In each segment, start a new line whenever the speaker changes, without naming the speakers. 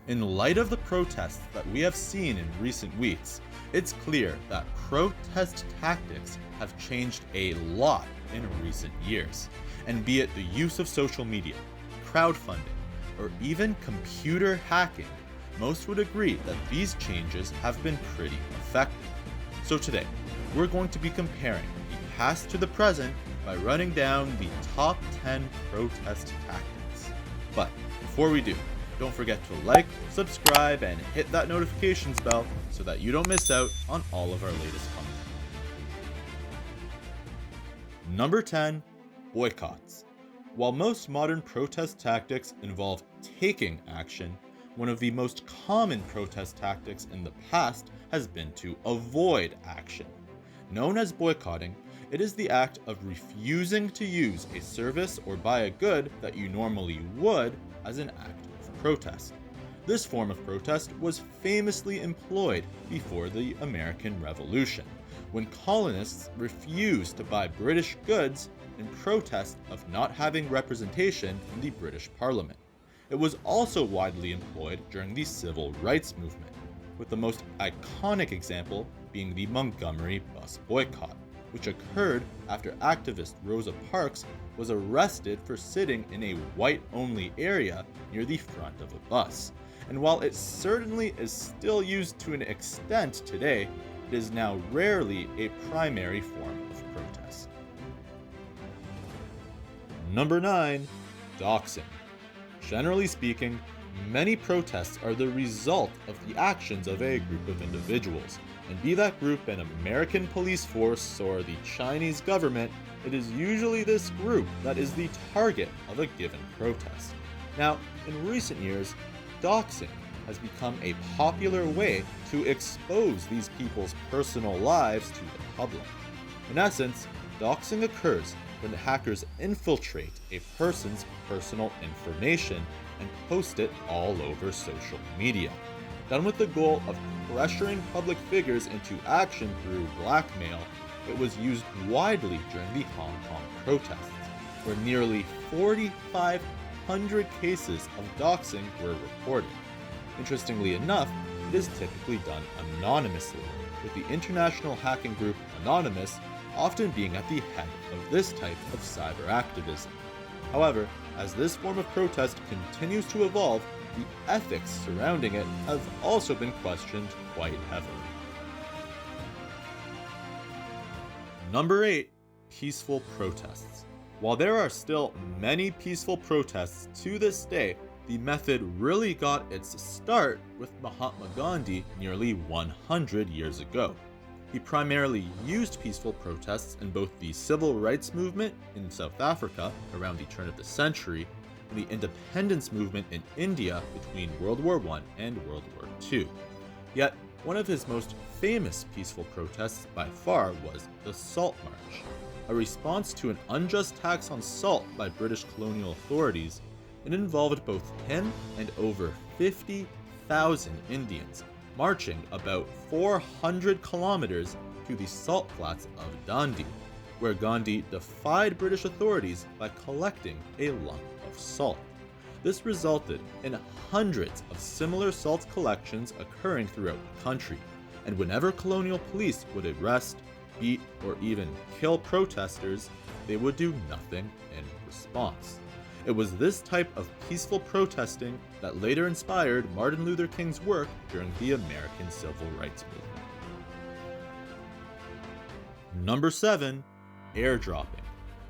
In light of the protests that we have seen in recent weeks, it's clear that protest tactics have changed a lot in recent years. And be it the use of social media, crowdfunding, or even computer hacking, most would agree that these changes have been pretty effective. So today, we're going to be comparing the past to the present by running down the top 10 protest tactics. But before we do, don't forget to like, subscribe, and hit that notifications bell so that you don't miss out on all of our latest content. Number 10. Boycotts. While most modern protest tactics involve taking action, one of the most common protest tactics in the past has been to avoid action. Known as boycotting, it is the act of refusing to use a service or buy a good that you normally would as an act of protest. This form of protest was famously employed before the American Revolution, when colonists refused to buy British goods in protest of not having representation in the British Parliament. It was also widely employed during the Civil Rights Movement, with the most iconic example being the Montgomery bus boycott, which occurred after activist Rosa Parks was arrested for sitting in a white-only area near the front of a bus. And while it certainly is still used to an extent today, it is now rarely a primary form of protest. Number 9. Doxing. Generally speaking, many protests are the result of the actions of a group of individuals, and be that group an American police force or the Chinese government, it is usually this group that is the target of a given protest. Now, in recent years, doxing has become a popular way to expose these people's personal lives to the public. In essence, doxing occurs when hackers infiltrate a person's personal information and post it all over social media. Done with the goal of pressuring public figures into action through blackmail, it was used widely during the Hong Kong protests, where nearly 4,500 cases of doxing were reported. Interestingly enough, it is typically done anonymously, with the international hacking group Anonymous often being at the head of this type of cyber activism. However, as this form of protest continues to evolve, the ethics surrounding it have also been questioned quite heavily. Number 8. Peaceful protests. While there are still many peaceful protests to this day, the method really got its start with Mahatma Gandhi nearly 100 years ago. He primarily used peaceful protests in both the civil rights movement in South Africa around the turn of the century and the independence movement in India between World War I and World War II. Yet, one of his most famous peaceful protests by far was the Salt March, a response to an unjust tax on salt by British colonial authorities. It involved both him and over 50,000 Indians marching about 400 kilometers to the salt flats of Dundee, where Gandhi defied British authorities by collecting a lump of salt. This resulted in hundreds of similar salt collections occurring throughout the country, and whenever colonial police would arrest, beat, or even kill protesters, they would do nothing in response. It was this type of peaceful protesting that later inspired Martin Luther King's work during the American Civil Rights Movement. Number 7. Airdropping.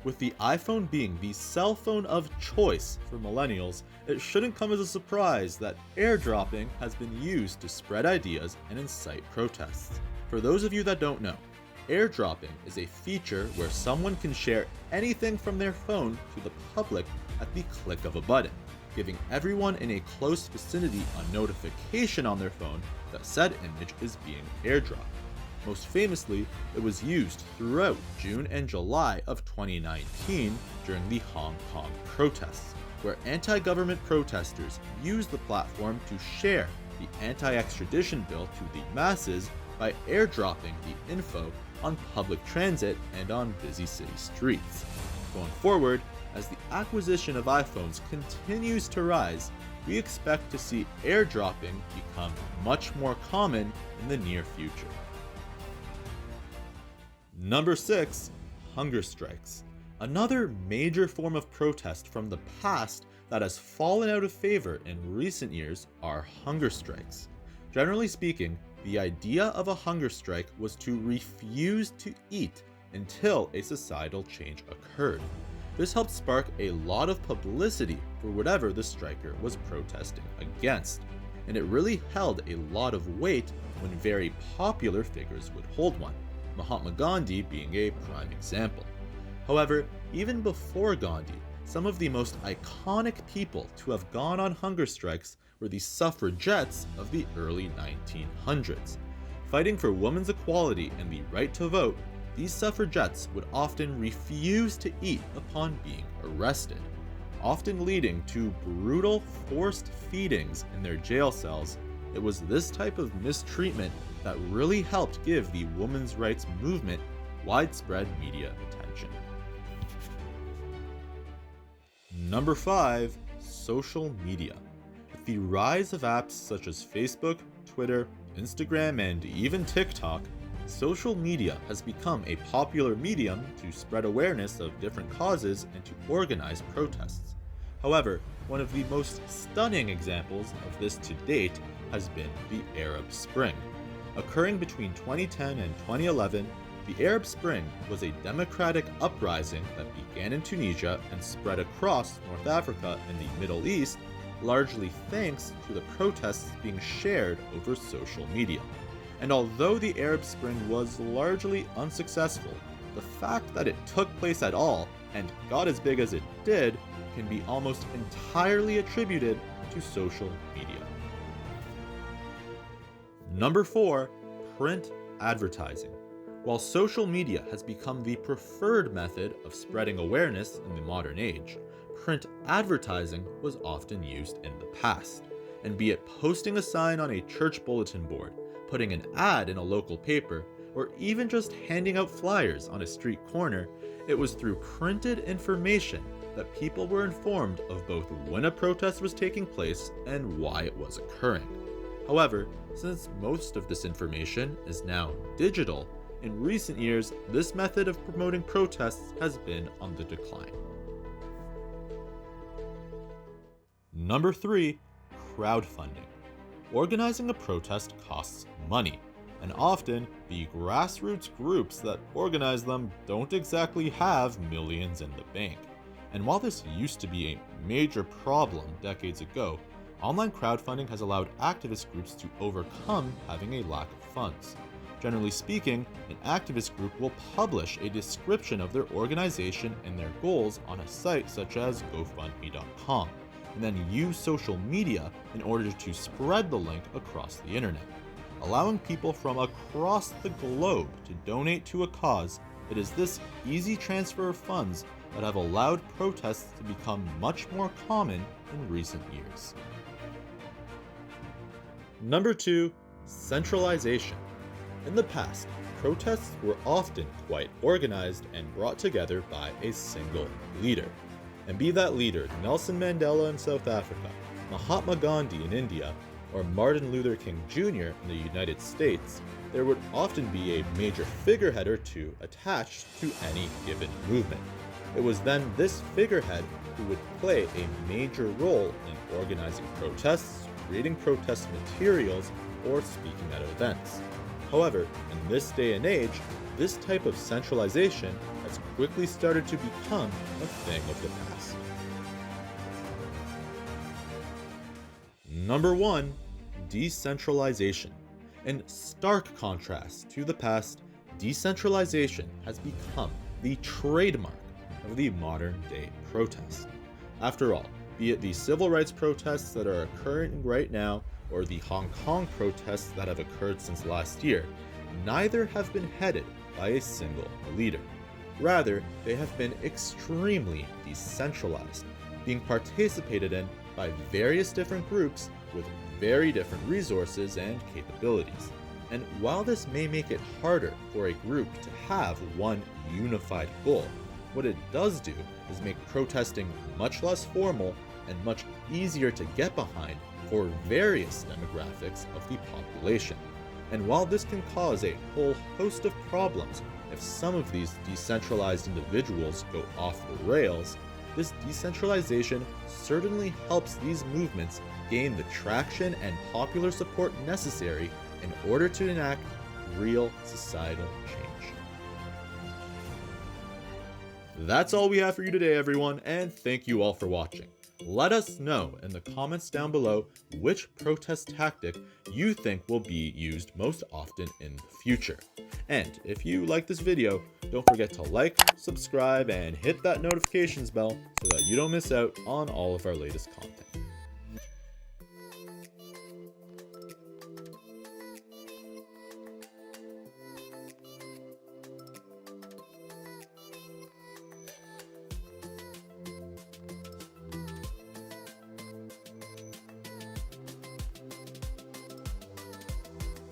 With the iPhone being the cell phone of choice for millennials, it shouldn't come as a surprise that airdropping has been used to spread ideas and incite protests. For those of you that don't know, airdropping is a feature where someone can share anything from their phone to the public at the click of a button, giving everyone in a close vicinity a notification on their phone that said image is being airdropped. Most famously, it was used throughout June and July of 2019 during the Hong Kong protests, where anti-government protesters used the platform to share the anti-extradition bill to the masses by airdropping the info on public transit and on busy city streets. Going forward, as the acquisition of iPhones continues to rise, we expect to see airdropping become much more common in the near future. Number 6. Hunger strikes. Another major form of protest from the past that has fallen out of favor in recent years are hunger strikes. Generally speaking, the idea of a hunger strike was to refuse to eat until a societal change occurred. This helped spark a lot of publicity for whatever the striker was protesting against, and it really held a lot of weight when very popular figures would hold one, Mahatma Gandhi being a prime example. However, even before Gandhi, some of the most iconic people to have gone on hunger strikes were the suffragettes of the early 1900s. Fighting for women's equality and the right to vote, these suffragettes would often refuse to eat upon being arrested, often leading to brutal forced feedings in their jail cells. It was this type of mistreatment that really helped give the women's rights movement widespread media attention. Number 5. Social media. With the rise of apps such as Facebook, Twitter, Instagram, and even TikTok, social media has become a popular medium to spread awareness of different causes and to organize protests. However, one of the most stunning examples of this to date has been the Arab Spring. Occurring between 2010 and 2011, the Arab Spring was a democratic uprising that began in Tunisia and spread across North Africa and the Middle East, largely thanks to the protests being shared over social media. And although the Arab Spring was largely unsuccessful, the fact that it took place at all and got as big as it did can be almost entirely attributed to social media. Number 4. Print advertising. While social media has become the preferred method of spreading awareness in the modern age, print advertising was often used in the past. And be it posting a sign on a church bulletin board, putting an ad in a local paper, or even just handing out flyers on a street corner, it was through printed information that people were informed of both when a protest was taking place and why it was occurring. However, since most of this information is now digital, in recent years, this method of promoting protests has been on the decline. Number 3. Crowdfunding. Organizing a protest costs money, and often the grassroots groups that organize them don't exactly have millions in the bank. And while this used to be a major problem decades ago, online crowdfunding has allowed activist groups to overcome having a lack of funds. Generally speaking, an activist group will publish a description of their organization and their goals on a site such as GoFundMe.com, and then use social media in order to spread the link across the internet. Allowing people from across the globe to donate to a cause, it is this easy transfer of funds that have allowed protests to become much more common in recent years. Number 2. Centralization. In the past, protests were often quite organized and brought together by a single leader. And be that leader Nelson Mandela in South Africa, Mahatma Gandhi in India, or Martin Luther King Jr. in the United States, there would often be a major figurehead or two attached to any given movement. It was then this figurehead who would play a major role in organizing protests, creating protest materials, or speaking at events. However, in this day and age, this type of centralization has quickly started to become a thing of the past. Number 1. Decentralization. In stark contrast to the past, decentralization has become the trademark of the modern day protest. After all, be it the civil rights protests that are occurring right now or the Hong Kong protests that have occurred since last year, neither have been headed by a single leader. Rather, they have been extremely decentralized, being participated in by various different groups with very different resources and capabilities. And while this may make it harder for a group to have one unified goal, what it does do is make protesting much less formal and much easier to get behind for various demographics of the population. And while this can cause a whole host of problems if some of these decentralized individuals go off the rails, this decentralization certainly helps these movements gain the traction and popular support necessary in order to enact real societal change. That's all we have for you today, everyone, and thank you all for watching. Let us know in the comments down below which protest tactic you think will be used most often in the future. And if you like this video, don't forget to like, subscribe, and hit that notifications bell so that you don't miss out on all of our latest content.